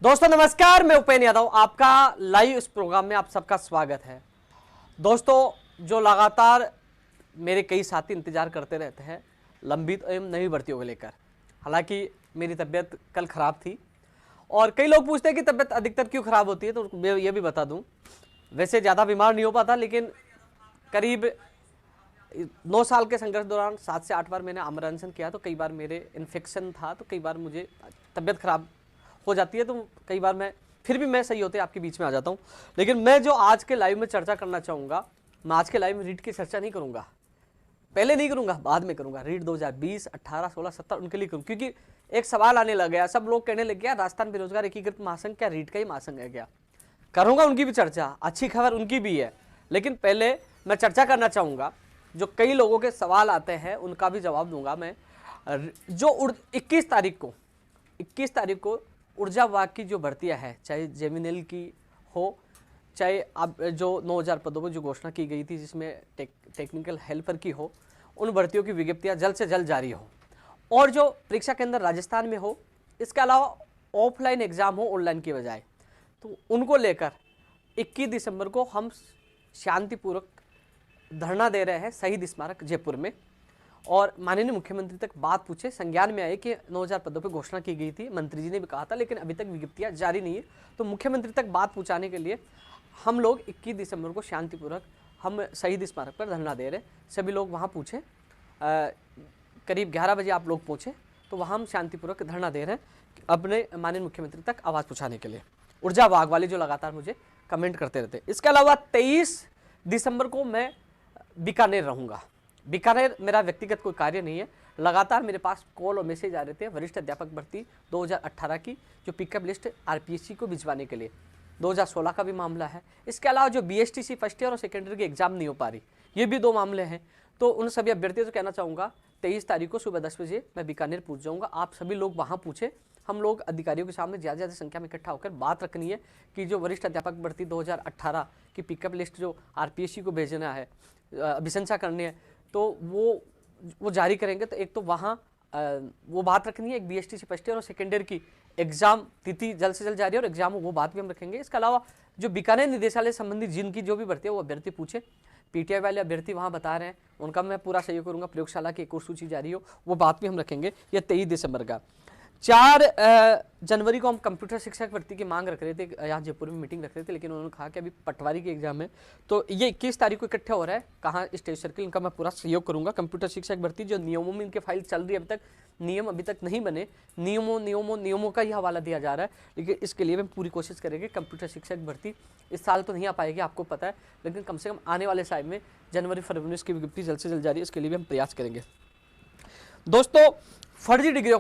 दोस्तों नमस्कार, मैं उपेंद्र यादव, आपका लाइव इस प्रोग्राम में आप सबका स्वागत है। दोस्तों, जो लगातार मेरे कई साथी इंतजार करते रहते हैं लंबित एवं नई भर्तियों को लेकर। हालांकि मेरी तबीयत कल खराब थी और कई लोग पूछते हैं कि तबीयत अधिकतर क्यों खराब होती है, तो मैं ये भी बता दूं, वैसे ज़्यादा बीमार नहीं हो पाता, लेकिन करीब 9 साल के संघर्ष दौरान 7 से 8 बार मैंने आम्रअनशन किया, तो कई बार मेरे इन्फेक्शन था, तो कई बार मुझे तबीयत खराब हो जाती है, तो कई बार मैं सही होते आपके बीच में आ जाता हूँ। लेकिन मैं जो आज के लाइव में चर्चा करना चाहूँगा, मैं आज के लाइव में रीट की चर्चा नहीं करूँगा, पहले नहीं करूँगा, बाद में करूँगा। रीट 2020, 18, 16, 17 उनके लिए करूँ, क्योंकि एक सवाल आने लग गया, सब लोग कहने लग गया राजस्थान बेरोजगार एकीकृत महासंघ क्या रीट का ही महासंघ है क्या? करूँगा उनकी भी चर्चा, अच्छी खबर उनकी भी है, लेकिन पहले मैं चर्चा करना चाहूँगा जो कई लोगों के सवाल आते हैं उनका भी जवाब दूंगा मैं। जो 21 तारीख को ऊर्जा विभाग की जो भर्तियां हैं, चाहे जेमिनल की हो, चाहे अब जो 9000 पदों पर जो घोषणा की गई थी जिसमें टेक्निकल हेल्पर की हो, उन भर्तियों की विज्ञप्तियां जल्द से जल्द जारी हो, और जो परीक्षा केंद्र राजस्थान में हो, इसके अलावा ऑफलाइन एग्जाम हो ऑनलाइन की बजाय, तो उनको लेकर 21 दिसंबर को हम शांतिपूर्वक धरना दे रहे हैं शहीद स्मारक जयपुर में। और माननीय मुख्यमंत्री तक बात पूछे, संज्ञान में आए कि 9000 पदों पर घोषणा की गई थी, मंत्री जी ने भी कहा था, लेकिन अभी तक विज्ञप्तियां जारी नहीं है, तो मुख्यमंत्री तक बात पहुंचाने के लिए हम लोग 21 दिसंबर को शांतिपूर्वक हम शहीद स्मारक पर धरना दे रहे हैं। सभी लोग वहाँ पूछे, करीब 11 बजे आप लोग पहुँचे, तो वहाँ हम शांतिपूर्वक धरना दे रहे हैं अपने माननीय मुख्यमंत्री तक आवाज़ पहुँचाने के लिए। ऊर्जा विभाग वाले जो लगातार मुझे कमेंट करते रहते हैं। इसके अलावा 23 दिसंबर को मैं बीकानेर रहूँगा। बीकानेर मेरा व्यक्तिगत कोई कार्य नहीं है, लगातार मेरे पास कॉल और मैसेज आ रहे थे वरिष्ठ अध्यापक भर्ती 2018 की जो पिकअप लिस्ट आरपीएससी को भिजवाने के लिए, 2016 का भी मामला है। इसके अलावा जो बीएसटीसी फर्स्ट ईयर और सेकेंडरी की एग्जाम नहीं हो पा रही, ये भी 2 मामले हैं। तो उन सभी अभ्यर्थियों से कहना चाहूँगा 23 तारीख को सुबह 10 बजे मैं बीकानेर पहुँच जाऊँगा। आप सभी लोग वहाँ पूछे, हम लोग अधिकारियों के सामने ज़्यादा से ज़्यादा संख्या में इकट्ठा होकर बात रखनी है कि जो वरिष्ठ अध्यापक भर्ती 2018 की पिकअप लिस्ट जो आरपीएससी को भेजना है, अभिशंसा करनी है, तो वो जारी करेंगे। तो एक तो वहाँ वो बात रखनी है, एक बीएसटी से फर्स्ट ईयर और सेकेंड ईयर की एग्जाम तिथि जल्द से जल्द जारी है और एग्जाम वो बात भी हम रखेंगे। इसके अलावा जो बीकानेर निदेशालय संबंधी जिनकी जो भी भर्ती है वो अभ्यर्थी पूछे, पीटीआई वाले अभ्यर्थी वहाँ बता रहे हैं, उनका मैं पूरा सहयोग करूँगा। प्रयोगशाला की एक और सूची जारी हो, वो बात भी हम रखेंगे। यह 23 दिसंबर का। 4 जनवरी को हम कंप्यूटर शिक्षक भर्ती की मांग रख रहे थे, यहाँ जयपुर में मीटिंग रख रहे थे, लेकिन उन्होंने कहा कि अभी पटवारी की एग्जाम है, तो ये 21 तारीख को इकट्ठा हो रहा है। कहाँ स्टेज सर्किल, इनका मैं पूरा सहयोग करूंगा। कंप्यूटर शिक्षक भर्ती जो नियमों में इनके फाइल चल रही है, अभी तक नियम अभी तक नहीं बने, नियमों का ही हवाला दिया जा रहा है, लेकिन इसके लिए हम पूरी कोशिश करेंगे। कंप्यूटर शिक्षक भर्ती इस साल तो नहीं आ पाएगी, आपको पता है, लेकिन कम से कम आने वाले साल में जनवरी फरवरी इसकी विज्ञप्ति जल्द से जल्द जारी है, इसके लिए भी हम प्रयास करेंगे। दोस्तों, फर्जी डिग्रियों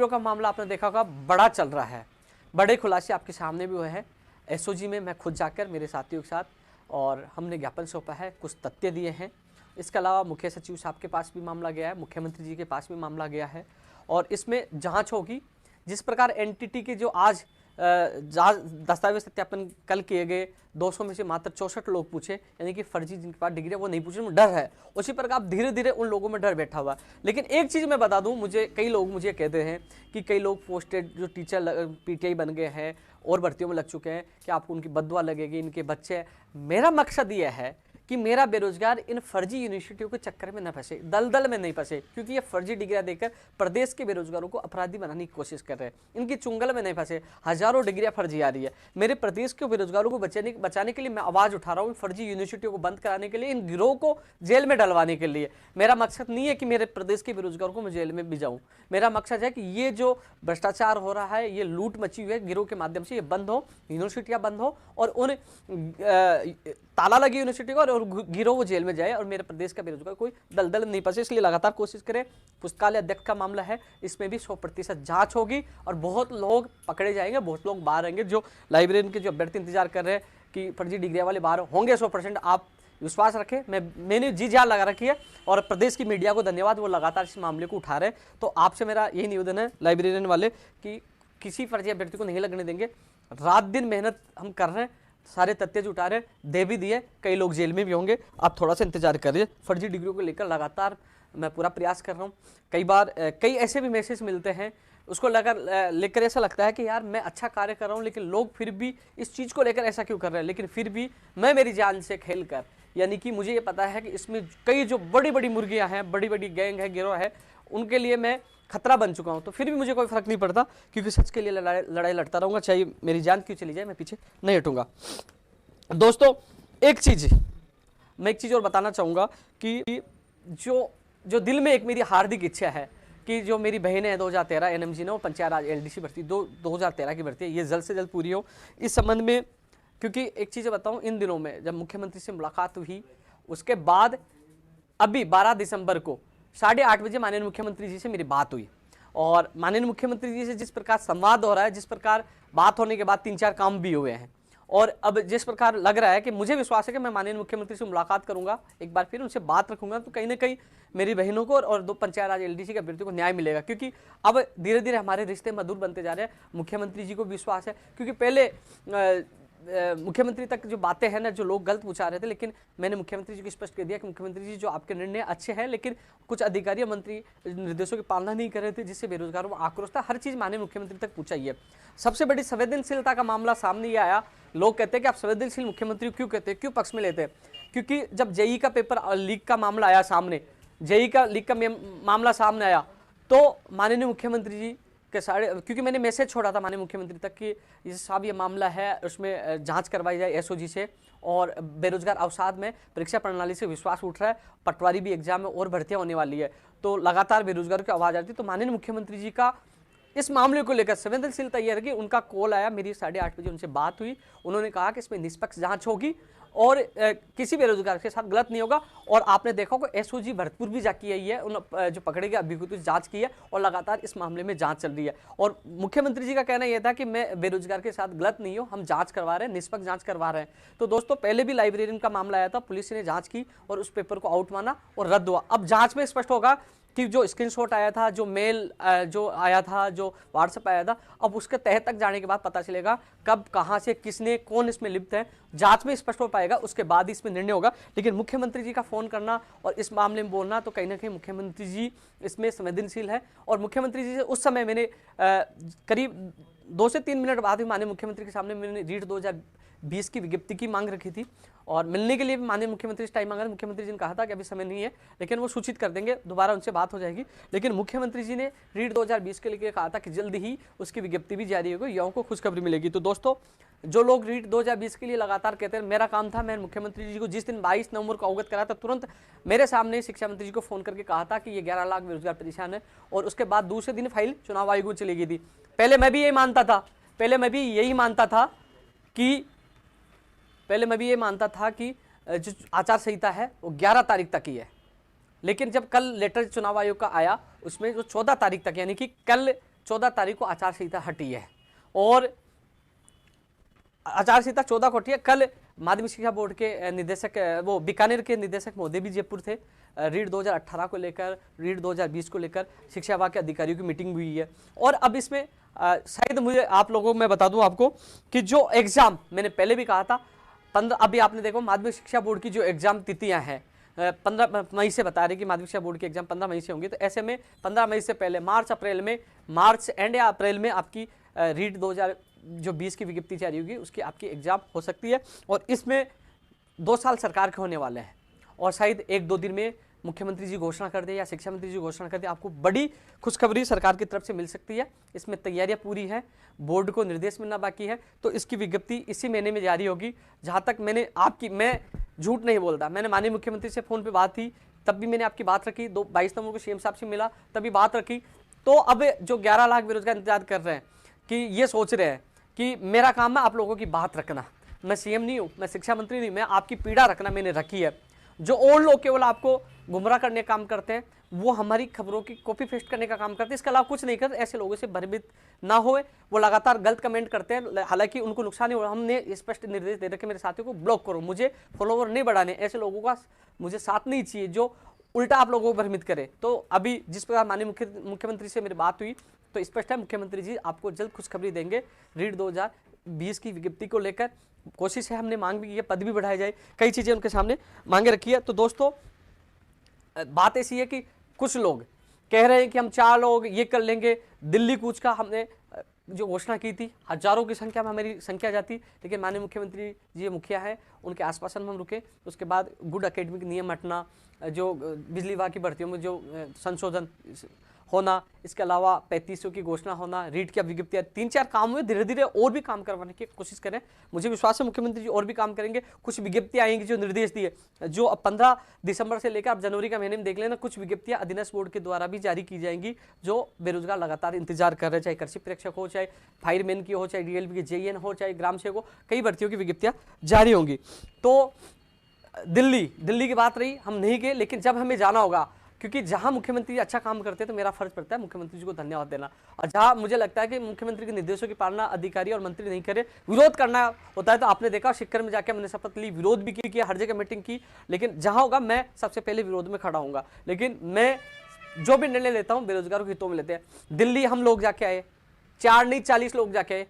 का मामला आपने देखा होगा, बड़ा चल रहा है, बड़े खुलासे आपके सामने भी हुए हैं। एसओजी में मैं खुद जाकर मेरे साथियों के साथ और हमने ज्ञापन सौंपा है, कुछ तथ्य दिए हैं। इसके अलावा मुख्य सचिव साहब के पास भी मामला गया है, मुख्यमंत्री जी के पास भी मामला गया है, और इसमें जांच होगी। जिस प्रकार एनटीटी के जो आज दस्तावेज सत्यापन कल किए गए, 200 में से मात्र 64 लोग पूछे, यानी कि फर्जी जिनके पास डिग्री है वो नहीं पूछे, डर है। उसी प्रकार धीरे धीरे उन लोगों में डर बैठा हुआ। लेकिन एक चीज़ मैं बता दूं, कई लोग मुझे कहते हैं कि कई लोग पोस्टेड जो टीचर पीटीआई बन गए हैं और भर्तियों में लग चुके हैं कि आपको उनकी बददुआ लगेगी, इनके बच्चे। मेरा मकसद ये है कि मेरा बेरोजगार इन फर्जी यूनिवर्सिटियों के चक्कर में न फंसे, दलदल में नहीं फंसे, क्योंकि ये फर्जी डिग्रियां देकर प्रदेश के बेरोजगारों को अपराधी बनाने की कोशिश कर रहे हैं। इनकी चुंगल में नहीं फंसे, हजारों डिग्रियां फर्जी आ रही है। मेरे प्रदेश के बेरोजगारों को बचाने के लिए मैं आवाज उठा रहा हूँ, फर्जी यूनिवर्सिटियों को बंद कराने के लिए, इन गिरोह को जेल में डलवाने के लिए। मेरा मकसद नहीं है कि मेरे प्रदेश के बेरोजगारों को मैं जेल में भी जाऊँ, मेरा मकसद है कि ये जो भ्रष्टाचार हो रहा है, ये लूट मची हुई है गिरोह के माध्यम से, ये बंद हो, यूनिवर्सिटियां बंद हो, और उन ताला लगी यूनिवर्सिटी को और गिरोह वो जेल में जाए, और मेरे प्रदेश का बेरोजगार कोई दलदल नहीं फंसे। इसलिए लगातार कोशिश करें। पुस्तकालय अध्यक्ष का मामला है, इसमें भी 100% जांच होगी और बहुत लोग पकड़े जाएंगे, बहुत लोग बाहर आएंगे। जो लाइब्रेरियन के जो अभ्यर्थी इंतजार कर रहे हैं कि फर्जी डिग्रियां वाले बाहर होंगे 100%, आप विश्वास रखें। मैंने जी जान लगा रखी है, और प्रदेश की मीडिया को धन्यवाद, वो लगातार इस मामले को उठा रहे हैं। तो आपसे मेरा यही निवेदन है लाइब्रेरियन वाले कि किसी फर्जी अभ्यर्थी को नहीं लगने देंगे। रात दिन मेहनत हम कर रहे हैं, सारे तथ्य जुटा रहे, दे भी दिए, कई लोग जेल में भी होंगे, आप थोड़ा सा इंतजार करिए। फर्जी डिग्रियों को लेकर लगातार मैं पूरा प्रयास कर रहा हूँ। कई बार कई ऐसे भी मैसेज मिलते हैं, उसको लेकर ऐसा लगता है कि यार मैं अच्छा कार्य कर रहा हूँ, लेकिन लोग फिर भी इस चीज़ को लेकर ऐसा क्यों कर रहे हैं। लेकिन फिर भी मैं मेरी जान से खेल कर, यानी कि मुझे ये पता है कि इसमें कई जो बड़ी बड़ी मुर्गियाँ हैं, बड़ी बड़ी गैंग है, गिरोह है, उनके लिए मैं खतरा बन चुका हूँ। तो फिर भी मुझे कोई फर्क नहीं पड़ता, क्योंकि सच के लिए लड़ाई लड़ता रहूँगा, चाहे मेरी जान क्यों चली जाए, मैं पीछे नहीं हटूंगा। दोस्तों मैं एक चीज़ और बताना चाहूँगा कि जो दिल में एक मेरी हार्दिक इच्छा है कि जो मेरी बहनें हैं 2013 एनएमजी ने, वो पंचायत राज एलडीसी भर्ती 2013 की भर्ती है, ये जल्द से जल्द पूरी हो। इस संबंध में, क्योंकि एक चीज़ बताऊँ, इन दिनों में जब मुख्यमंत्री से मुलाकात हुई, उसके बाद अभी 12 दिसंबर को 8:30 बजे माननीय मुख्यमंत्री जी से मेरी बात हुई, और माननीय मुख्यमंत्री जी से जिस प्रकार संवाद हो रहा है, जिस प्रकार बात होने के बाद 3-4 काम भी हुए हैं, और अब जिस प्रकार लग रहा है कि मुझे विश्वास है कि मैं माननीय मुख्यमंत्री से मुलाकात करूंगा, एक बार फिर उनसे बात रखूंगा, तो कहीं ना कहीं मेरी बहनों को और 2 पंचायत राज एलडीसी के अभ्यर्थियों को न्याय मिलेगा। क्योंकि अब धीरे धीरे हमारे रिश्ते मधुर बनते जा रहे हैं। मुख्यमंत्री जी को विश्वास है, क्योंकि पहले मुख्यमंत्री तक जो बातें हैं ना, जो लोग गलत पूछा रहे थे, लेकिन मैंने मुख्यमंत्री जी को स्पष्ट कर दिया कि मुख्यमंत्री जी, जो आपके निर्णय अच्छे हैं, लेकिन कुछ अधिकारी और मंत्री निर्देशों की पालना नहीं कर रहे थे, जिससे बेरोजगारों में आक्रोश था। हर चीज़ माननीय मुख्यमंत्री तक पहुंचाई है। सबसे बड़ी संवेदनशीलता का मामला सामने ये आया, लोग कहते हैं कि आप संवेदनशील मुख्यमंत्री क्यों कहते हैं, क्यों पक्ष में लेते हैं, क्योंकि जब जेई का पेपर लीक का मामला आया सामने, जेई का लीक का मामला सामने आया, तो माननीय मुख्यमंत्री जी के क्योंकि मैंने मैसेज छोड़ा था माननीय मुख्यमंत्री तक कि ये साहब ये मामला है, उसमें जांच करवाई जाए एसओजी से, और बेरोजगार अवसाद में परीक्षा प्रणाली से विश्वास उठ रहा है, पटवारी भी एग्जाम में और भर्तियां होने वाली है, तो लगातार बेरोजगारों की आवाज़ आती है। तो माननीय मुख्यमंत्री जी का इस मामले को लेकर संवेदनशीलता यह है कि उनका कॉल आया, मेरी 8:30 बजे उनसे बात हुई, उन्होंने कहा कि इसमें निष्पक्ष जांच होगी और किसी बेरोजगार के साथ गलत नहीं होगा। और आपने देखा होगा एसओजी भरतपुर भी जाके आई है, उन जो पकड़े गए अभियुक्त जांच की है, और लगातार इस मामले में जांच चल रही है। और मुख्यमंत्री जी का कहना यह था कि मैं बेरोजगार के साथ गलत नहीं हूँ, हम जांच करवा रहे हैं, निष्पक्ष जांच करवा रहे हैं। तो दोस्तों, पहले भी लाइब्रेरियन का मामला आया था, पुलिस ने जांच की और उस पेपर को आउट माना और रद्द हुआ। अब जांच में स्पष्ट होगा कि जो स्क्रीनशॉट आया था, जो मेल जो आया था, जो व्हाट्सएप आया था, अब उसके तह तक जाने के बाद पता चलेगा कब, कहां से, किसने, कौन इसमें लिप्त है। जांच में स्पष्ट हो पाएगा, उसके बाद ही इसमें निर्णय होगा। लेकिन मुख्यमंत्री जी का फोन करना और इस मामले में बोलना, तो कहीं ना कहीं मुख्यमंत्री जी इसमें संवेदनशील है। और मुख्यमंत्री जी से उस समय मैंने करीब 2 से 3 मिनट बाद ही माननीय मुख्यमंत्री के सामने मैंने रीट 2020 की विज्ञप्ति की मांग रखी थी, और मिलने के लिए भी माननीय मुख्यमंत्री से टाइम मांगा। मुख्यमंत्री जी ने कहा था कि अभी समय नहीं है, लेकिन वो सूचित कर देंगे, दोबारा उनसे बात हो जाएगी। लेकिन मुख्यमंत्री जी ने रीट 2020 के लिए कहा था कि जल्द ही उसकी विज्ञप्ति भी जारी होगी, युवाओं को खुशखबरी मिलेगी। तो दोस्तों, जो लोग रीट 2020 के लिए लगातार कहते हैं, मेरा काम था, मैंने मुख्यमंत्री जी को जिस दिन 22 नवंबर को अवगत करा था, तुरंत मेरे सामने शिक्षा मंत्री जी को फोन करके कहा था कि ये 11 लाख बेरोजगार परेशान है। और उसके बाद दूसरे दिन फाइल चुनाव आयोग में चली गई थी। पहले मैं भी यही मानता था कि जो आचार संहिता है वो 11 तारीख तक ही है। लेकिन जब कल लेटर चुनाव आयोग का आया, उसमें जो 14 तारीख तक, यानी कि कल 14 तारीख को आचार संहिता हटी है, और आचार संहिता 14 को हटी है। कल माध्यमिक शिक्षा बोर्ड के निदेशक, वो बीकानेर के निदेशक महोदय भी जयपुर थे। रीट 2018 को लेकर, रीट 2020 को लेकर शिक्षा विभाग के अधिकारियों की मीटिंग हुई है। और अब इसमें शायद मुझे आप लोगों को मैं बता दूं आपको कि जो एग्जाम मैंने पहले भी कहा था, 15, अभी आपने देखो माध्यमिक शिक्षा बोर्ड की जो एग्जाम तिथियां हैं, 15 मई से बता रहे कि माध्यमिक शिक्षा बोर्ड के एग्जाम 15 मई से होंगे। तो ऐसे में 15 मई से पहले मार्च एंड या अप्रैल में आपकी रीट 2020 की विज्ञप्ति जारी होगी, उसकी आपकी एग्जाम हो सकती है। और इसमें 2 साल सरकार के होने वाले हैं, और शायद 1-2 दिन में मुख्यमंत्री जी घोषणा कर दे या शिक्षा मंत्री जी घोषणा कर दे, आपको बड़ी खुशखबरी सरकार की तरफ से मिल सकती है। इसमें तैयारियां पूरी हैं, बोर्ड को निर्देश मिलना बाकी है, तो इसकी विज्ञप्ति इसी महीने में जारी होगी। जहां तक मैं झूठ नहीं बोलता, मैंने माननीय मुख्यमंत्री से फोन पे बात थी, तब भी मैंने आपकी बात रखी, 22 नवंबर को सीएम साहब से मिला, तभी बात रखी। तो अब जो 11 लाख बेरोजगार इंतजार कर रहे हैं, कि ये सोच रहे हैं कि मेरा काम है आप लोगों की बात रखना, मैं सीएम नहीं हूँ, मैं शिक्षा मंत्री नहीं, मैं आपकी पीड़ा रखना मैंने रखी है। जो और लोग केवल आपको गुमराह करने का काम करते हैं, वो हमारी खबरों की कॉपी पेस्ट करने का काम करते हैं, इसके अलावा कुछ नहीं करते। ऐसे लोगों से भयभीत ना होए, वो लगातार गलत कमेंट करते हैं, हालांकि उनको नुकसान नहीं हो रहा। हमने स्पष्ट निर्देश दे रखे मेरे साथियों को, ब्लॉक करो, मुझे फॉलोवर नहीं बढ़ाने, ऐसे लोगों का मुझे साथ नहीं चाहिए जो उल्टा आप लोगों को भ्रमित करे। तो अभी जिस प्रकार माननीय मुख्यमंत्री से मेरी बात हुई, तो स्पष्ट है मुख्यमंत्री जी आपको जल्द खुशखबरी देंगे रीट 2020 की विज्ञप्ति को लेकर। कोशिश है, हमने मांग भी की है, पद भी बढ़ाए जाए, कई चीजें उनके सामने मांगे रखी है। तो दोस्तों, बात ऐसी है कि कुछ लोग कह रहे हैं कि हम 4 लोग ये कर लेंगे। दिल्ली कूच का हमने जो घोषणा की थी, हजारों की संख्या में हमारी संख्या जाती, लेकिन माननीय मुख्यमंत्री जी मुखिया है, उनके आश्वासन में हम रुके। उसके बाद गुड एकेडमिक नियम हटना, जो बिजली विभाग की भर्तियों में जो संशोधन होना, इसके अलावा 3500 की घोषणा होना, रीट की विज्ञप्तियां, 3-4 काम हुए। धीरे धीरे और भी काम करवाने की कोशिश करें। मुझे विश्वास है मुख्यमंत्री जी और भी काम करेंगे। कुछ विज्ञप्तियां आएंगी जो निर्देश दिए, जो अब 15 दिसंबर से लेकर आप जनवरी का महीने में देख लेना, कुछ विज्ञप्तियां अधीनस्थ बोर्ड के द्वारा भी जारी की जाएंगी, जो बेरोजगार लगातार इंतजार कर रहे हैं, चाहे कृषि प्रेक्षक हो, चाहे फायरमैन की हो, चाहे डीएलपी की जेईएन हो, चाहे ग्राम सेवक हो, कई भर्तियों की विज्ञप्तियां जारी होंगी। तो दिल्ली की बात रही, हम नहीं गए, लेकिन जब हमें जाना होगा, क्योंकि जहां मुख्यमंत्री अच्छा काम करते हैं तो मेरा फर्ज पड़ता है मुख्यमंत्री जी को धन्यवाद देना, और जहां मुझे लगता है कि मुख्यमंत्री के निर्देशों की पालना अधिकारी और मंत्री नहीं करे, विरोध करना होता है, तो आपने देखा शिक्कर में जाकर मैंने शपथ ली, विरोध भी किया, हर जगह मीटिंग की, लेकिन जहां होगा मैं सबसे पहले विरोध में खड़ा हूंगा। लेकिन मैं जो भी निर्णय लेता हूं बेरोजगारों के हितों में लेते हैं। दिल्ली हम लोग जाके आए, 4 नहीं 40 लोग जाके आए,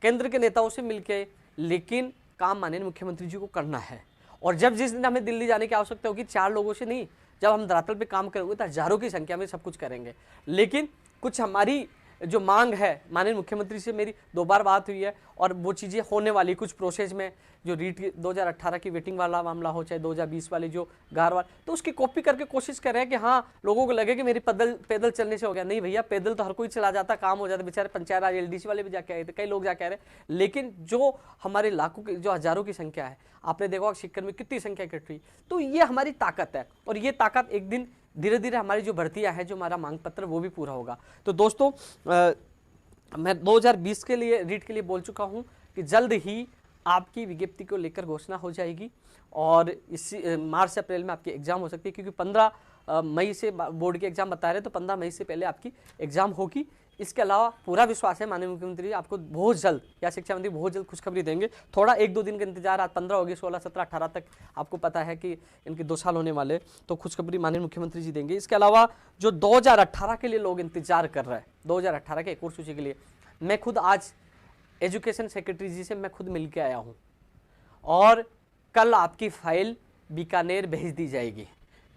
केंद्र के नेताओं से मिलके आए, लेकिन काम माननीय मुख्यमंत्री जी को करना है। और जब जिस दिन हमें दिल्ली जाने की आवश्यकता होगी, 4 लोगों से नहीं, जब हम धरातल पे काम करेंगे तो हजारों की संख्या में सब कुछ करेंगे। लेकिन कुछ हमारी जो मांग है, माननीय मुख्यमंत्री से मेरी 2 बार बात हुई है, और वो चीज़ें होने वाली कुछ प्रोसेस में, जो रीट 2018 की वेटिंग वाला मामला हो, चाहे 2020 वाली जो गारवाल, तो उसकी कॉपी करके कोशिश कर रहे हैं कि हाँ लोगों को लगे कि मेरी पैदल चलने से हो गया। नहीं भैया, पैदल तो हर कोई चला जाता, काम हो जाता। बेचारे पंचायत राज एलडीसी वाले भी जाके आए थे, कई लोग जाके आ रहे, लेकिन जो हमारे लाखों की, जो हजारों की संख्या है, आपने देखा शिक्कर में कितनी संख्या इकट्ठी हुई, तो ये हमारी ताकत है, और ये ताकत एक दिन धीरे धीरे हमारी जो भर्तियां हैं, जो हमारा मांग पत्र, वो भी पूरा होगा। तो दोस्तों मैं 2020 के लिए रीट के लिए बोल चुका हूं कि जल्द ही आपकी विज्ञप्ति को लेकर घोषणा हो जाएगी, और इसी मार्च से अप्रैल में आपकी एग्जाम हो सकती है, क्योंकि 15 मई से बोर्ड के एग्जाम बता रहे, तो 15 मई से पहले आपकी एग्जाम होगी। इसके अलावा पूरा विश्वास है माननीय मुख्यमंत्री आपको बहुत जल्द, या शिक्षा मंत्री बहुत जल्द खुशखबरी देंगे। थोड़ा 1-2 दिन का इंतजार, आज 15 होगी, 16, 17, 18 तक आपको पता है कि इनके 2 साल होने वाले, तो खुशखबरी माननीय मुख्यमंत्री जी देंगे। इसके अलावा जो 2018 के लिए लोग इंतजार कर रहे हैं, 2018 के एक और सूची के लिए, मैं खुद आज एजुकेशन सेक्रेटरी जी से मैं खुद मिल के आया हूँ, और कल आपकी फाइल बीकानेर भेज दी जाएगी।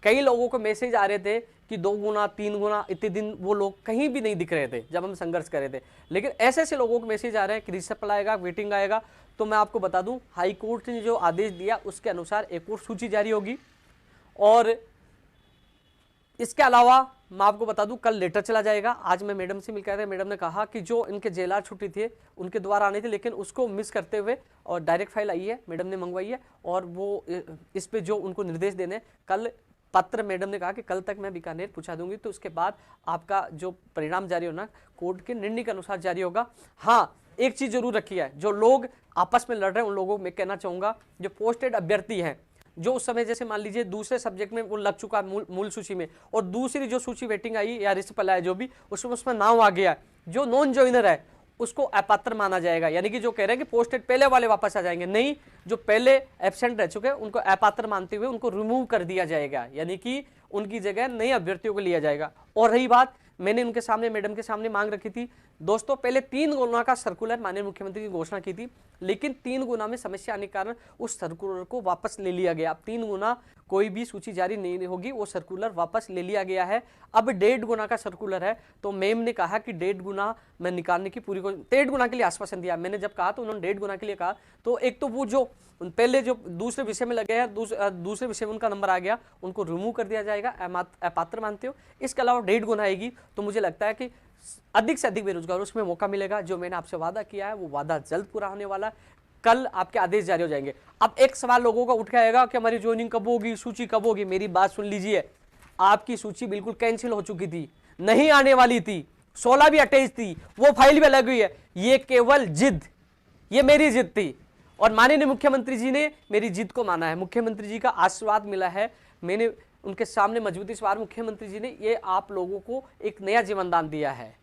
कई लोगों को मैसेज आ रहे थे कि 2 गुना 3 गुना, इतने दिन वो लोग कहीं भी नहीं दिख रहे थे जब हम संघर्ष कर रहे थे, लेकिन ऐसे ऐसे लोगों को मैसेज आ रहे हैं कि रिसप्लाई आएगा, वेटिंग आएगा। तो मैं आपको बता दूं, हाई कोर्ट ने जो आदेश दिया उसके अनुसार एक और सूची जारी होगी। और इसके अलावा मैं आपको बता दूं, कल लेटर चला जाएगा। आज मैं मैडम से मिलकर आया था, मैडम ने कहा कि जो इनके जेलर छुट्टी थे उनके द्वारा आने थे, लेकिन उसको मिस करते हुए और डायरेक्ट फाइल आई है, मैडम ने मंगवाई है, और वो इस पे जो उनको निर्देश देने, कल पत्र मैडम ने कहा कि कल तक मैं बीकानेर पहुंचा दूंगी। तो उसके बाद आपका जो परिणाम जारी होना कोर्ट के निर्णय के अनुसार जारी होगा। हाँ, एक चीज जरूर रखी है, जो लोग आपस में लड़ रहे हैं उन लोगों को मैं कहना चाहूंगा, जो पोस्टेड अभ्यर्थी हैं, जो उस समय जैसे मान लीजिए दूसरे सब्जेक्ट में वो लग चुका मूल सूची में, और दूसरी जो सूची वेटिंग आई या रिसप्लाई है जो भी, उसमें नाम आ गया, जो नॉन ज्वाइनर है उसको अपात्र माना जाएगा। यानी कि जो कह रहे हैं कि पोस्टेड पहले वाले वापस आ जाएंगे, नहीं, जो पहले एब्सेंट रह चुके हैं उनको अपात्र मानते हुए उनको रिमूव कर दिया जाएगा, यानी कि उनकी जगह नए अभ्यर्थियों को लिया जाएगा। और रही बात, मैंने उनके सामने, मैडम के सामने मांग रखी थी दोस्तों, पहले 3 गुना का सर्कुलर माननीय मुख्यमंत्री की घोषणा की थी, लेकिन 3 गुना में समस्या आने के कारण उस सर्कुलर को वापस ले लिया गया। अब 3 गुना कोई भी सूची जारी नहीं होगी, वो सर्कुलर वापस ले लिया गया है। अब 1.5 गुना का सर्कुलर है, तो मैम ने कहा कि 1.5 गुना मैं निकालने की पूरी कोशिश, 1.5 गुना के लिए आश्वासन दिया। मैंने जब कहा तो उन्होंने 1.5 गुना के लिए कहा, तो एक तो वो जो पहले जो दूसरे विषय में लगे हैं, दूसरे विषय में उनका नंबर आ गया, उनको रिमूव कर दिया जाएगा, अपात्र मानते हो। इसके अलावा 1.5 गुना आएगी, तो मुझे लगता है कि अधिक से अधिक बेरोजगारों उसमें मौका मिलेगा। जो मैंने आपसे वादा किया है वो वादा जल्द पूरा होने वाला है। कल आपके आदेश जारी हो जाएंगे। अब एक सवाल लोगों का उठ के आएगा कि हमारी ज्वाइनिंग कब होगी, सूची कब होगी। मेरी बात सुन लीजिए, आपकी सूची बिल्कुल कैंसिल हो चुकी थी, नहीं आने वाली थी, 16 भी अटैच थी, वो फाइल भी अलग हुई है। ये केवल जिद, ये मेरी जिद थी, और माननीय मुख्यमंत्री जी ने मेरी जिद को माना है। मुख्यमंत्री जी का आशीर्वाद मिला है, मैंने उनके सामने मजबूती से मुख्यमंत्री जी ने ये आप लोगों को एक नया जीवनदान दिया है।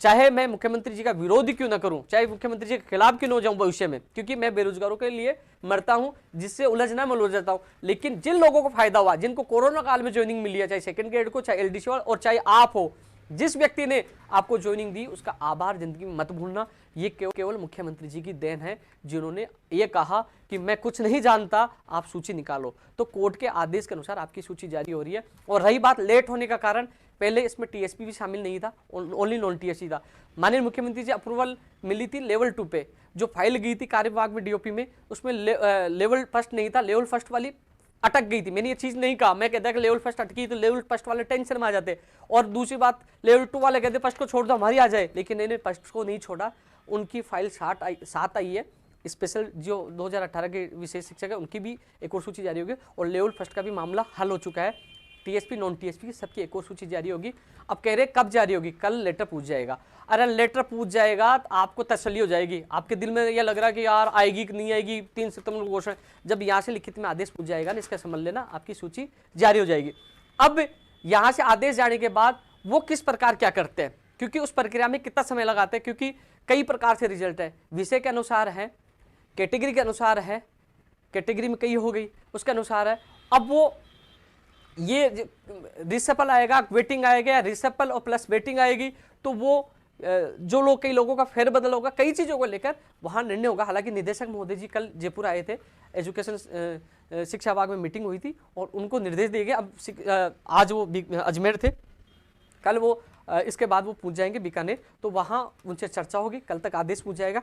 चाहे मैं मुख्यमंत्री जी का विरोध क्यों ना करूं, चाहे मुख्यमंत्री जी के खिलाफ क्यों ना हो जाऊं भविष्य में, क्योंकि मैं बेरोजगारों के लिए मरता हूं, जिससे उलझना मैं उलझ जाता हूं। लेकिन जिन लोगों को फायदा हुआ, जिनको कोरोना काल में ज्वाइनिंग मिली है, चाहे सेकंड ग्रेड को, चाहे एलडीसी वाला, और चाहे आप हो, जिस व्यक्ति ने आपको ज्वाइनिंग दी उसका आभार जिंदगी में मत भूलना। ये केवल मुख्यमंत्री जी की देन है, जिन्होंने ये कहा कि मैं कुछ नहीं जानता, आप सूची निकालो। तो कोर्ट के आदेश के अनुसार आपकी सूची जारी हो रही है। और रही बात लेट होने का कारण, पहले इसमें टीएसपी भी शामिल नहीं था, ओनली नॉन टीएसपी था। माननीय मुख्यमंत्री जी अप्रूवल मिली थी लेवल 2 पे, जो फाइल गई थी कार्य विभाग में डीओपी में, उसमें लेवल फर्स्ट नहीं था, लेवल फर्स्ट वाली अटक गई थी। मैंने ये चीज नहीं कहा, मैं कहता कि लेवल फर्स्ट अटकी तो लेवल फर्स्ट वाले टेंशन में आ जाते, और दूसरी बात लेवल 2 वाले कहते फर्स्ट को छोड़ दो हमारी आ जाए, लेकिन इन्होंने फर्स्ट को नहीं छोड़ा। उनकी फाइल 7 आई है, स्पेशल जो 2018 के विशेष शिक्षक है उनकी भी एक और सूची जारी होगी, और लेवल फर्स्ट का भी मामला हल हो चुका है। टीएसपी नॉन टीएसपी सबकी एक और सूची जारी होगी। अब कह रहे कब जारी होगी, कल लेटर पूछ जाएगा। अरे लेटर पूछ जाएगा तो आपको तसल्ली हो जाएगी, आपके दिल में यह लग रहा है कि यार आएगी कि नहीं आएगी, 3 सितंबर को घोषणा, जब यहाँ से लिखित में आदेश पूछ जाएगा ना, इसका समझ लेना आपकी सूची जारी हो जाएगी। अब यहाँ से आदेश जाने के बाद वो किस प्रकार क्या करते हैं, क्योंकि उस प्रक्रिया में कितना समय लगाते हैं, क्योंकि कई प्रकार से रिजल्ट है, विषय के अनुसार है, कैटेगरी के अनुसार है, कैटेगरी में कई हो गई उसके अनुसार है। अब वो ये रिसेपल आएगा, वेटिंग आएगा, रिसेपल और प्लस वेटिंग आएगी, तो वो जो लोग, कई लोगों का फेरबदल होगा, कई चीज़ों को लेकर वहाँ निर्णय होगा। हालांकि निदेशक महोदय जी कल जयपुर आए थे, एजुकेशन शिक्षा विभाग में मीटिंग हुई थी और उनको निर्देश दिए गए। अब आज वो अजमेर थे, कल वो इसके बाद वो पहुँच जाएंगे बीकानेर, तो वहाँ उनसे चर्चा होगी, कल तक आदेश पूछ जाएगा।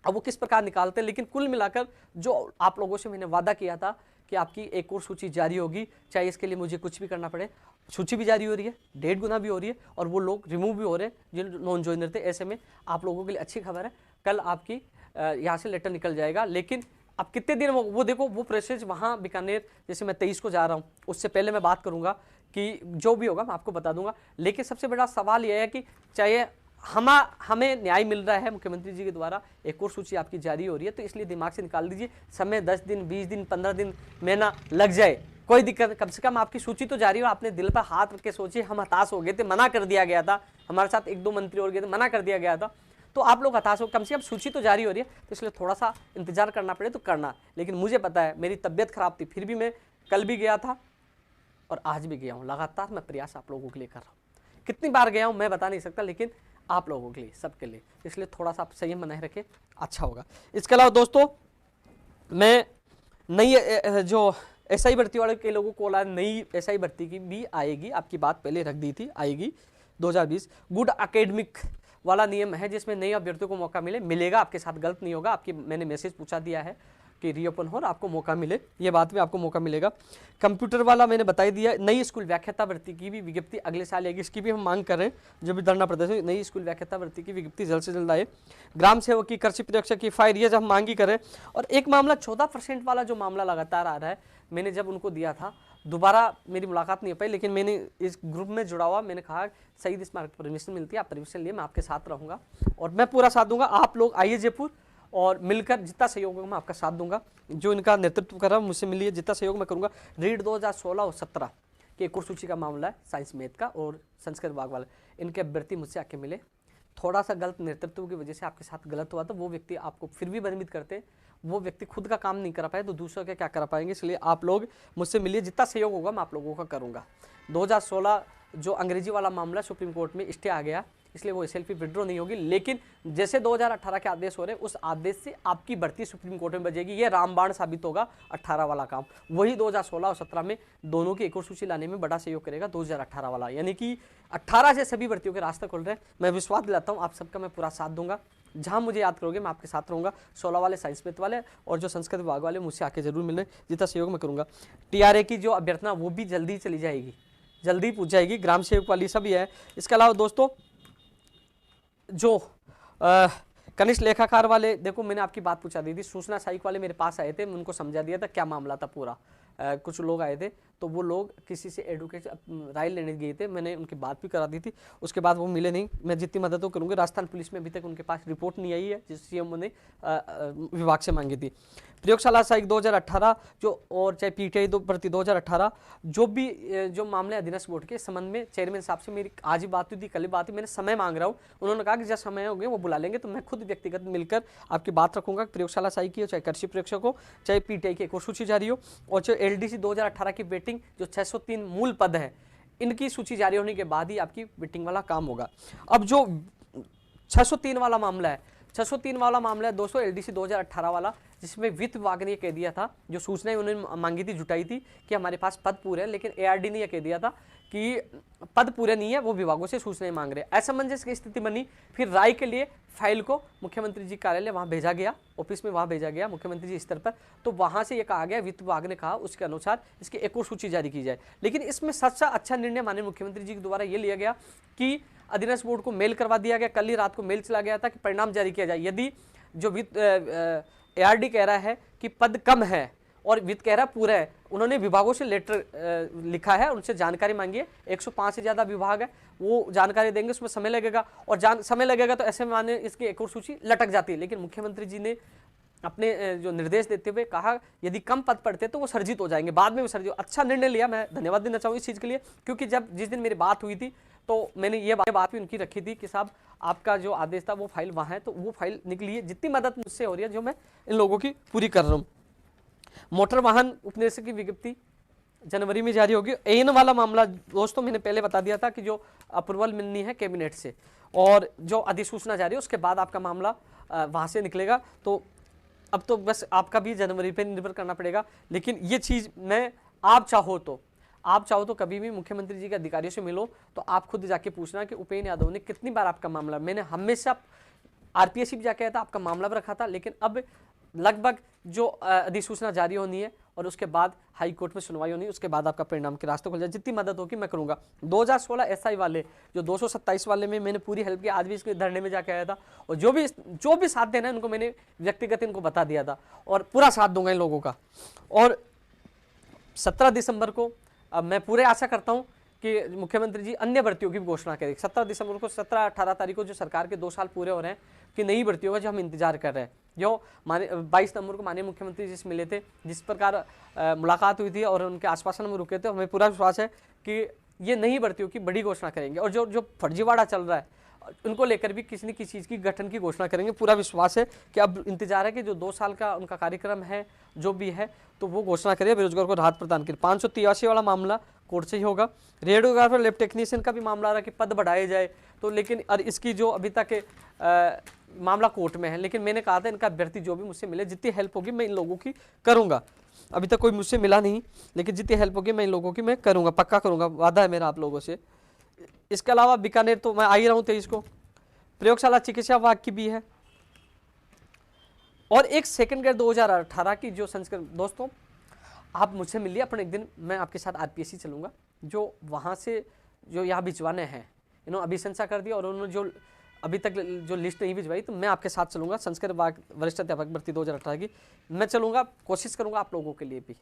अब वो किस प्रकार निकालते हैं, लेकिन कुल मिलाकर जो आप लोगों से मैंने वादा किया था कि आपकी एक और सूची जारी होगी, चाहे इसके लिए मुझे कुछ भी करना पड़े, सूची भी जारी हो रही है, 1.5 गुना भी हो रही है, और वो लोग रिमूव भी हो रहे हैं जिन नॉन ज्वाइनर थे। ऐसे में आप लोगों के लिए अच्छी खबर है, कल आपकी यहाँ से लेटर निकल जाएगा। लेकिन अब कितने दिन वो देखो, वो प्रोसेस वहाँ बीकानेर, जैसे मैं 23 को जा रहा हूँ, उससे पहले मैं बात करूँगा कि जो भी होगा मैं आपको बता दूंगा। लेकिन सबसे बड़ा सवाल यह है कि चाहे हमें न्याय मिल रहा है मुख्यमंत्री जी के द्वारा, एक और सूची आपकी जारी हो रही है, तो इसलिए दिमाग से निकाल दीजिए, समय 10 दिन 20 दिन 15 दिन महीना लग जाए कोई दिक्कत, कम से कम आपकी सूची तो जारी हो। आपने दिल पर हाथ रख के सोचिए, हम हताश हो गए थे, मना कर दिया गया था, हमारे साथ 1-2 मंत्री और गए थे, मना कर दिया गया था, तो आप लोग हताश हो, कम से कम सूची तो जारी हो रही है, तो इसलिए थोड़ा सा इंतजार करना पड़े तो करना। लेकिन मुझे पता है मेरी तबियत खराब थी, फिर भी मैं कल भी गया था और आज भी गया हूँ, लगातार मैं प्रयास आप लोगों के लिए कर रहा हूँ। कितनी बार गया हूँ मैं बता नहीं सकता, लेकिन आप लोगों के लिए, सबके लिए, इसलिए थोड़ा सा आप संयम बनाए रखें, अच्छा होगा। इसके अलावा दोस्तों, मैं नई जो एसआई भर्ती वाले के लोगों को बोला, नई एसआई भर्ती की भी आएगी, आपकी बात पहले रख दी थी, आएगी 2020। गुड एकेडमिक वाला नियम है जिसमें नए अभ्यर्थियों को मौका मिलेगा, आपके साथ गलत नहीं होगा। आपकी मैंने मैसेज पूछा दिया है कि रीओपन हो और आपको मौका मिले, ये बात में आपको मौका मिलेगा। कंप्यूटर वाला मैंने बता ही दिया। नई स्कूल व्याख्याता भर्ती की भी विज्ञप्ति अगले साल आएगी, इसकी भी हम मांग कर रहे हैं, जो भी धरना प्रदर्शन, नई स्कूल व्याख्याता भर्ती की विज्ञप्ति जल्द से जल्द आए। ग्राम सेवक की, कृषि परीक्षा की फाइल, ये हम मांग ही करें। और एक मामला 14% वाला जो मामला लगातार आ रहा है, मैंने जब उनको दिया था, दोबारा मेरी मुलाकात नहीं हो पाई, लेकिन मैंने इस ग्रुप में जुड़ा हुआ, मैंने कहा शहीद स्मारक परमिशन मिलती है, आप परमिशन लिए, मैं आपके साथ रहूँगा और मैं पूरा साथ दूंगा। आप लोग आइए जयपुर और मिलकर जितना सहयोग होगा मैं आपका साथ दूंगा। जो इनका नेतृत्व कर रहा हूँ मुझसे मिलिए, जितना सहयोग मैं करूँगा। रीड 2016 और 17 के एक और सूची का मामला है, साइंस मैथ का और संस्कृत विभाग वाला, इनके अभ्यर्थी मुझसे आके मिले। थोड़ा सा गलत नेतृत्व की वजह से आपके साथ गलत हुआ, तो वो व्यक्ति आपको फिर भी भ्रमित करते हैं, वो व्यक्ति खुद का काम नहीं कर पाए तो दूसरों के क्या कर पाएंगे, इसलिए आप लोग मुझसे मिलिए, जितना सहयोग होगा मैं आप लोगों का करूँगा। 2016 जो अंग्रेजी वाला मामला सुप्रीम कोर्ट में स्टे आ गया, इसलिए वो एसएलपी विड्रॉ नहीं होगी, लेकिन जैसे 2018 के आदेश हो रहे हैं, उस आदेश से आपकी भर्ती सुप्रीम कोर्ट में बजेगी। ये रामबाण साबित होगा 18 वाला काम, वही 2016 और 17 में दोनों की एक और सूची लाने में बड़ा सहयोग करेगा 2018 वाला, यानी कि 18 से सभी भर्तियों के रास्ते खुल रहे हैं। मैं विश्वास दिलाता हूँ आप सबका मैं पूरा साथ दूंगा, जहाँ मुझे याद करोगे मैं आपके साथ रहूँगा। 16 वाले साइंस मैथ वाले और जो संस्कृत विभाग वाले मुझसे आके जरूर मिलने, जितना सहयोग मैं करूँगा। टीआरए की जो अभ्यर्थना वो भी जल्दी चली जाएगी, जल्दी पूछ जाएगी, ग्राम सेवक वाली सब ही है। इसके अलावा दोस्तों, जो कनिष्ठ लेखाकार वाले, देखो मैंने आपकी बात पूछा दी थी, सूचना सहायक वाले मेरे पास आए थे, मैं उनको समझा दिया था क्या मामला था पूरा। कुछ लोग आए थे, तो वो लोग किसी से एडवोकेट राय लेने गए थे, मैंने उनकी बात भी करा दी थी, उसके बाद वो मिले नहीं। मैं जितनी मदद करूँगी, राजस्थान पुलिस में अभी तक उनके पास रिपोर्ट नहीं आई है जिस सीएम ने विभाग से मांगी थी। प्रयोगशाला सहायक 2018 जो, और चाहे पीटीआई भर्ती 2018, जो भी जो मामले अधीनस्थ बोर्ड के संबंध में चेयरमैन साहब से मेरी आज ही बात हुई थी, कल ही बात हुई, मैंने समय मांग रहा हूँ। उन्होंने कहा कि जब समय हो गया वो बुला लेंगे, तो मैं खुद व्यक्तिगत मिलकर आपकी बात रखूंगा। प्रयोगशाला सहायक की हो, चाहे कृषि परीक्षक हो, चाहे पीटीआई की एक और सूची जारी हो, और जो एलडीसी 2018 की वेटिंग जो 603 मूल पद है, इनकी सूची जारी होने के बाद ही आपकी वेटिंग वाला काम होगा। अब जो 603 वाला मामला है, 603 वाला मामला है 200 LDC 2018 वाला, जिसमें वित्त विभाग ने यह कह दिया था, जो सूचनाएं उन्होंने मांगी थी, जुटाई थी कि हमारे पास पद पूरे हैं, लेकिन ARD ने यह कह दिया था कि पद पूरे नहीं है, वो विभागों से सूचनाएं मांग रहे हैं। असमंजस की स्थिति बनी, फिर राय के लिए फाइल को मुख्यमंत्री जी कार्यालय वहां भेजा गया, ऑफिस में वहां भेजा गया मुख्यमंत्री जी स्तर पर। तो वहां से ये कहा गया, वित्त विभाग ने कहा उसके अनुसार इसकी एक और सूची जारी की जाए। लेकिन इसमें सबसे अच्छा निर्णय माननीय मुख्यमंत्री जी के द्वारा ये लिया गया कि अधीनस्थ बोर्ड को मेल करवा दिया गया। कल ही रात को मेल चला गया था कि परिणाम जारी किया जाए। यदि जो वित्त ARD कह रहा है कि पद कम है और वित्त कह रहा है पूरा है, उन्होंने विभागों से लेटर लिखा है, उनसे जानकारी मांगी है। 105 से ज्यादा विभाग है, वो जानकारी देंगे, उसमें समय लगेगा, और समय लगेगा तो ऐसे माने इसकी एक और सूची लटक जाती है। लेकिन मुख्यमंत्री जी ने अपने जो निर्देश देते हुए कहा यदि कम पद पड़ते तो वो सर्जित हो जाएंगे, बाद में वो सर्जित। अच्छा निर्णय लिया, मैं धन्यवाद देना चाहूँ इस चीज़ के लिए, क्योंकि जिस दिन मेरी बात हुई थी तो मैंने ये बात भी उनकी रखी थी कि साहब आपका जो आदेश था वो फाइल वहाँ है, तो वो फाइल निकली है। जितनी मदद मुझसे हो रही है जो मैं इन लोगों की पूरी कर रहा हूँ। मोटर वाहन उपनिदेशक की विज्ञप्ति जनवरी में जारी होगी। एन वाला मामला दोस्तों मैंने पहले बता दिया था कि जो अप्रूवल मिलनी है कैबिनेट से और जो अधिसूचना जारी है उसके बाद आपका मामला वहाँ से निकलेगा। तो अब तो बस आपका भी जनवरी पे निर्भर करना पड़ेगा। लेकिन ये चीज़ मैं आप चाहो तो कभी भी मुख्यमंत्री जी के अधिकारियों से मिलो तो आप खुद जाके पूछना कि उपेंद्र यादव ने कितनी बार आपका मामला, मैंने हमेशा RPSC भी जाके था, आपका मामला भी रखा था। लेकिन अब लगभग जो अधिसूचना जारी होनी है और उसके बाद हाई कोर्ट में सुनवाई होनी है, उसके बाद आपका परिणाम के रास्ते खुल जाए। जितनी मदद होगी मैं करूंगा। 2016 SI वाले जो 227 वाले में मैंने पूरी हेल्प की, आज भी इसके धरने में जाके आया था, और जो भी साथ देना है उनको मैंने व्यक्तिगत इनको बता दिया था और पूरा साथ दूंगा इन लोगों का। और 17 दिसंबर को अब मैं पूरे आशा करता हूं कि मुख्यमंत्री जी अन्य भर्तियों की भी घोषणा करेंगे। 17 दिसंबर को 17-18 तारीख को जो सरकार के 2 साल पूरे हो रहे हैं कि नई भर्तियों का जो हम इंतजार कर रहे हैं। जो 22 नवंबर को माननीय मुख्यमंत्री जी से मिले थे, जिस प्रकार मुलाकात हुई थी और उनके आश्वासन में रुके थे, हमें पूरा विश्वास है कि ये नई भर्तियों की बड़ी घोषणा करेंगे। और जो फर्जीवाड़ा चल रहा है उनको लेकर भी किसी न किसी चीज़ की गठन की घोषणा करेंगे। पूरा विश्वास है कि अब इंतजार है कि जो 2 साल का उनका कार्यक्रम है जो भी है तो वो घोषणा करें, बेरोजगार को राहत प्रदान करें। 583 वाला मामला कोर्ट से ही होगा। रेडियोग्राफर लैब टेक्नीशियन का भी मामला आ रहा है कि पद बढ़ाए जाए, तो लेकिन और इसकी जो अभी तक मामला कोर्ट में है। लेकिन मैंने कहा था इनका अभ्यर्थी जो भी मुझसे मिले, जितनी हेल्प होगी मैं इन लोगों की करूंगा। अभी तक कोई मुझसे मिला नहीं, लेकिन जितनी हेल्प होगी मैं इन लोगों की मैं करूंगा, पक्का करूंगा, वादा है मेरा आप लोगों से। इसके अलावा बीकानेर तो मैं आ ही रहा हूँ 23 को। प्रयोगशाला चिकित्सा विभाग की भी है। और एक सेकंड ग्रेड 2018 की जो संस्करण, दोस्तों आप मुझसे मिलिए अपन एक दिन, मैं आपके साथ RPSC चलूंगा। जो वहाँ से जो यहाँ भिजवाने हैं इन्होंने अभिशंसा कर दिया और उन्होंने जो अभी तक जो लिस्ट नहीं भिजवाई, तो मैं आपके साथ चलूंगा। संस्कृत विभाग वरिष्ठ अध्यापक भर्ती 2018 की मैं चलूंगा, कोशिश करूंगा आप लोगों के लिए भी।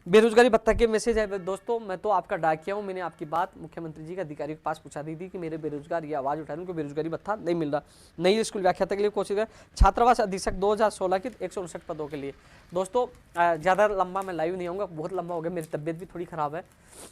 बेरोजगारी भत्ता के मैसेज है दोस्तों, मैं तो आपका डाकिया हूँ। मैंने आपकी बात मुख्यमंत्री जी के अधिकारी के पास पूछा दी थी कि मेरे बेरोजगार ये आवाज़ उठा रहे हैं, उनको बेरोजगारी भत्ता नहीं मिल रहा। नई स्कूल व्याख्याता के लिए कोशिश है। छात्रावास अधीक्षक 2016 की 159 पदों के लिए। दोस्तों ज़्यादा लंबा मैं लाइव नहीं आऊँगा, बहुत लंबा हो गया, मेरी तबीयत भी थोड़ी ख़राब है।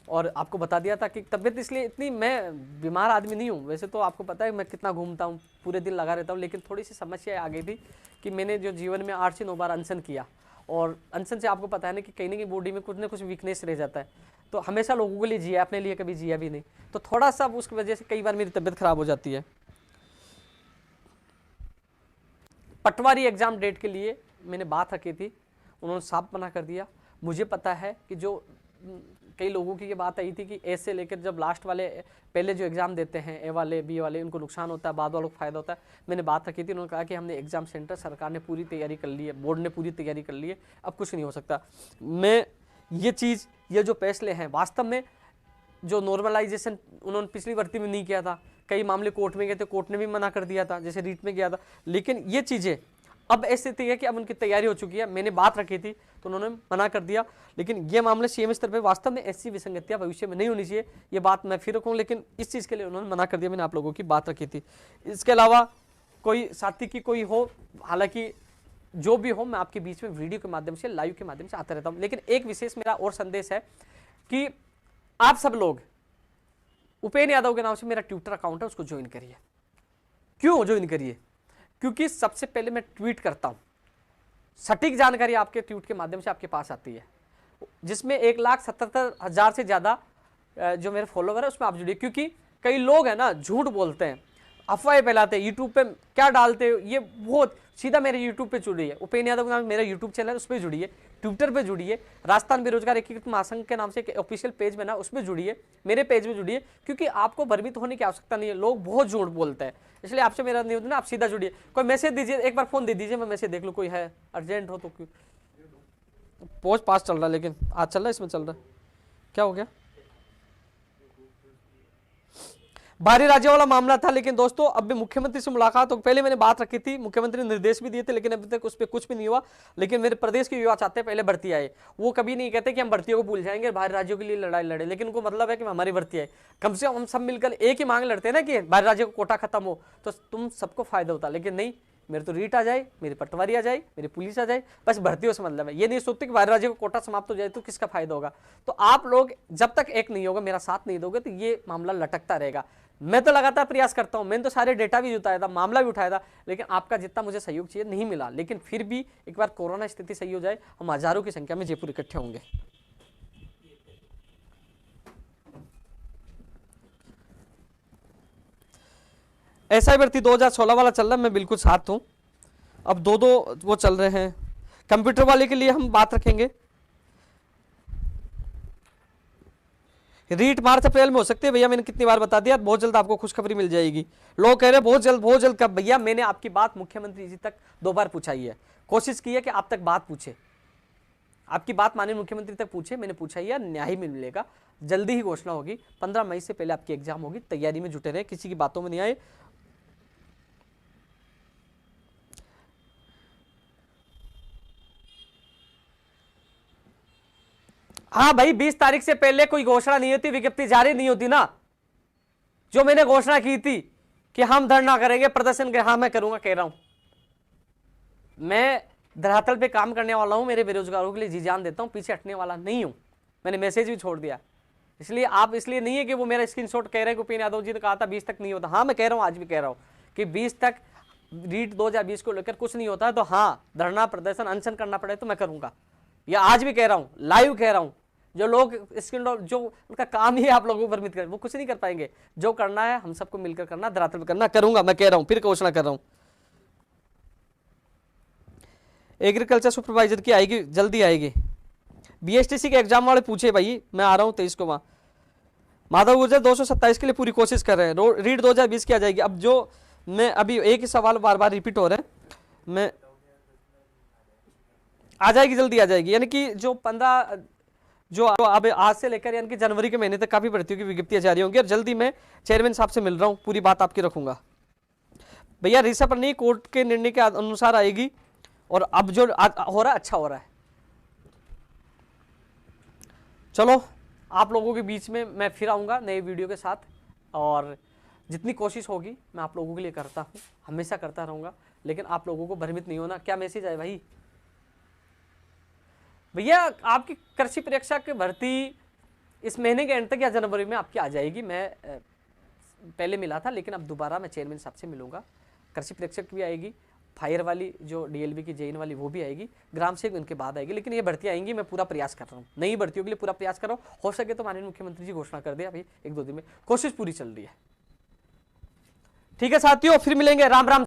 और आपको बता दिया था कि तबीयत इसलिए इतनी, मैं बीमार आदमी नहीं हूँ वैसे तो, आपको पता है मैं कितना घूमता हूँ, पूरे दिन लगा रहता हूँ। लेकिन थोड़ी सी समस्या आ गई थी कि मैंने जो जीवन में 8 से 9 बार अनशन किया, और अनशन से आपको पता है ना कि कहीं ना कहीं बॉडी में कुछ ना कुछ वीकनेस रह जाता है। तो हमेशा लोगों के लिए जिया, अपने लिए कभी जिया भी नहीं। तो थोड़ा सा उसकी वजह से कई बार मेरी तबीयत खराब हो जाती है। पटवारी एग्जाम डेट के लिए मैंने बात रखी थी, उन्होंने साफ मना कर दिया। मुझे पता है कि जो कई लोगों की ये बात आई थी कि ए से लेकर जब लास्ट वाले पहले जो एग्ज़ाम देते हैं ए वाले बी वाले, उनको नुकसान होता है, बाद वालों को फायदा होता है। मैंने बात रखी थी, उन्होंने कहा कि हमने एग्जाम सेंटर, सरकार ने पूरी तैयारी कर ली है, बोर्ड ने पूरी तैयारी कर ली है, अब कुछ नहीं हो सकता। मैं ये चीज़, ये जो फैसले हैं वास्तव में जो नॉर्मलाइजेशन उन्होंने पिछली भर्ती में नहीं किया था, कई मामले कोर्ट में गए थे, कोर्ट ने भी मना कर दिया था, जैसे रीट में गया था। लेकिन ये चीज़ें अब ऐसी स्थिति है कि अब उनकी तैयारी हो चुकी है। मैंने बात रखी थी तो उन्होंने मना कर दिया। लेकिन ये मामले CM स्तर पे वास्तव में ऐसी विसंगतियां भविष्य में नहीं होनी चाहिए, ये बात मैं फिर रखूँ, लेकिन इस चीज़ के लिए उन्होंने मना कर दिया। मैंने आप लोगों की बात रखी थी। इसके अलावा कोई साथी की कोई हो, हालांकि जो भी हो मैं आपके बीच में वीडियो के माध्यम से, लाइव के माध्यम से आता रहता हूँ। लेकिन एक विशेष मेरा और संदेश है कि आप सब लोग उपेंद्र यादव के नाम से मेरा ट्विटर अकाउंट है, उसको ज्वाइन करिए। क्यों ज्वाइन करिए? क्योंकि सबसे पहले मैं ट्वीट करता हूं, सटीक जानकारी आपके ट्वीट के माध्यम से आपके पास आती है, जिसमें 1,77,000 से ज़्यादा जो मेरे फॉलोवर है उसमें आप जुड़िए। क्योंकि कई लोग हैं ना झूठ बोलते हैं, अफवाहें फैलाते हैं, यूट्यूब पे क्या डालते हो, ये बहुत सीधा मेरे यूट्यूब पे जुड़ी है। उपेंद्र यादव नाम मेरा यूट्यूब चैनल है, उस पर जुड़ी है, ट्विटर पे जुड़ी है, राजस्थान बेरोजगार एकीकृत महासंघ के नाम से एक ऑफिशियल पेज बना, उसमें जुड़ी है, मेरे पेज में जुड़ी है, क्योंकि आपको भ्रमित होने की आवश्यकता नहीं है। लोग बहुत झूठ बोलते हैं, इसलिए आपसे मेरा निवेदन है, आप सीधा जुड़िए। कोई मैसेज दीजिए, एक बार फोन दे दीजिए, मैं मैसेज देख लूँ, कोई है अर्जेंट हो तो। क्यों पोस्ट पास चल रहा है, लेकिन आज चल रहा है, इसमें चल रहा है, क्या हो गया? बाहरी राज्य वाला मामला था, लेकिन दोस्तों अब भी मुख्यमंत्री से मुलाकात हो, पहले मैंने बात रखी थी, मुख्यमंत्री ने निर्देश भी दिए थे, लेकिन अभी तक उस पर कुछ भी नहीं हुआ। लेकिन मेरे प्रदेश के युवा चाहते हैं पहले भर्ती आए, वो कभी नहीं कहते कि हम भर्तियों को भूल जाएंगे, बाहरी राज्यों के लिए लड़ाई लड़े, लेकिन उनको मतलब है कि हमारी भर्ती आए। कम से कम हम सब मिलकर एक ही मांग लड़ते हैं ना कि बाहरी राज्यों को कोटा खत्म हो, तो तुम सबको फायदा होता। लेकिन नहीं, मेरे तो रीट आ जाए, मेरी पटवारी आ जाए, मेरी पुलिस आ जाए, बस भर्तियों से मतलब है। ये नहीं सोचते कि बाहरी राज्यों का कोटा समाप्त हो जाए तो किसका फायदा होगा। तो आप लोग जब तक एक नहीं होगा, मेरा साथ नहीं दोगे, तो ये मामला लटकता रहेगा। मैं तो लगातार प्रयास करता हूं, मैंने तो सारे डेटा भी जुटाया था, मामला भी उठाया था, लेकिन आपका जितना मुझे सहयोग चाहिए नहीं मिला। लेकिन फिर भी एक बार कोरोना स्थिति सही हो जाए, हम हजारों की संख्या में जयपुर इकट्ठे होंगे। ऐसा भर्ती 2016 वाला चल रहा है, मैं बिल्कुल साथ हूं। अब दो वो चल रहे हैं। कंप्यूटर वाले के लिए हम बात रखेंगे, रीट मार्च अप्रैल में हो सकती है। भैया मैंने कितनी बार बता दिया, बहुत जल्द आपको खुशखबरी मिल जाएगी। लोग कह रहे हैं बहुत जल्द कब? भैया मैंने आपकी बात मुख्यमंत्री जी तक 2 बार पूछाई है, कोशिश की है कि आप तक बात पूछे, आपकी बात माननीय मुख्यमंत्री तक पूछे, मैंने पूछा ही है, न्याय मिलेगा, जल्दी ही घोषणा होगी। 15 मई से पहले आपकी एग्जाम होगी, तैयारी में जुटे रहे, किसी की बातों में नहीं आए। हाँ भाई, 20 तारीख से पहले कोई घोषणा नहीं होती, विज्ञप्ति जारी नहीं होती ना। जो मैंने घोषणा की थी कि हम धरना करेंगे, प्रदर्शन करेंगे, हाँ मैं करूंगा, कह रहा हूं। मैं धरातल पे काम करने वाला हूं, मेरे बेरोजगारों के लिए जी जान देता हूं, पीछे हटने वाला नहीं हूं। मैंने मैसेज भी छोड़ दिया, इसलिए आप इसलिए नहीं है कि वो मेरा स्क्रीनशॉट कह रहे हैं कि उपेंद्र यादव जी ने कहा था 20 तक नहीं होता। हाँ मैं कह रहा हूं, आज भी कह रहा हूं कि 20 तक रीट 2020 को लेकर कुछ नहीं होता है, तो हाँ धरना प्रदर्शन अनशन करना पड़े तो मैं करूंगा। या आज भी कह रहा हूं, लाइव कह रहा हूं। जो लोग स्क्रीन जो उनका काम ही है आप लोगों को भ्रमित कर, वो कुछ नहीं कर पाएंगे। जो करना है हम सबको मिलकर करना, धरातल पर करना, करूंगा, मैं कह रहा हूं, फिर घोषणा कर रहा हूं। एग्रीकल्चर सुपरवाइजर की आएगी, जल्दी आएगी। बीएसटीसी के एग्जाम वाले पूछे भाई, मैं आ रहा हूं 23 को वहां। माधव गुर्जर 227 के लिए पूरी कोशिश कर रहे हैं, रीट 2020 की आ जाएगी। अब जो मैं अभी एक ही सवाल बार बार रिपीट हो रहे हैं, मैं आ जाएगी, जल्दी आ जाएगी। यानी कि जो 15 जो अब आज से लेकर यानी कि जनवरी के महीने तक काफी भर्तियों की विज्ञप्तियां जारी होंगी, और जल्दी मैं चेयरमैन साहब से मिल रहा हूं, पूरी बात आपकी रखूंगा। भैया रिसर्व पर नहीं, कोर्ट के निर्णय के अनुसार आएगी, और अब जो हो रहा है अच्छा हो रहा है। चलो आप लोगों के बीच में मैं फिर आऊंगा नए वीडियो के साथ, और जितनी कोशिश होगी मैं आप लोगों के लिए करता हूं, हमेशा करता रहूंगा। लेकिन आप लोगों को भ्रमित नहीं होना। क्या मैसेज आए भाई? भैया आपकी कृषि परीक्षा की भर्ती इस महीने के एंड तक या जनवरी में आपकी आ जाएगी। मैं पहले मिला था, लेकिन अब दोबारा मैं चेयरमैन साहब से मिलूंगा। कृषि परीक्षा की भी आएगी, फायर वाली जो डीएलबी की जेईन वाली वो भी आएगी, ग्राम सेवक उनके बाद आएगी। लेकिन ये भर्तियां आएंगी, मैं पूरा प्रयास कर रहा हूँ, नई भर्तियों के लिए पूरा प्रयास कर रहा हूँ। हो सके तो माननीय मुख्यमंत्री जी घोषणा कर दे, अभी 1-2 दिन में कोशिश पूरी चल रही है। ठीक है साथियों, फिर मिलेंगे। राम राम।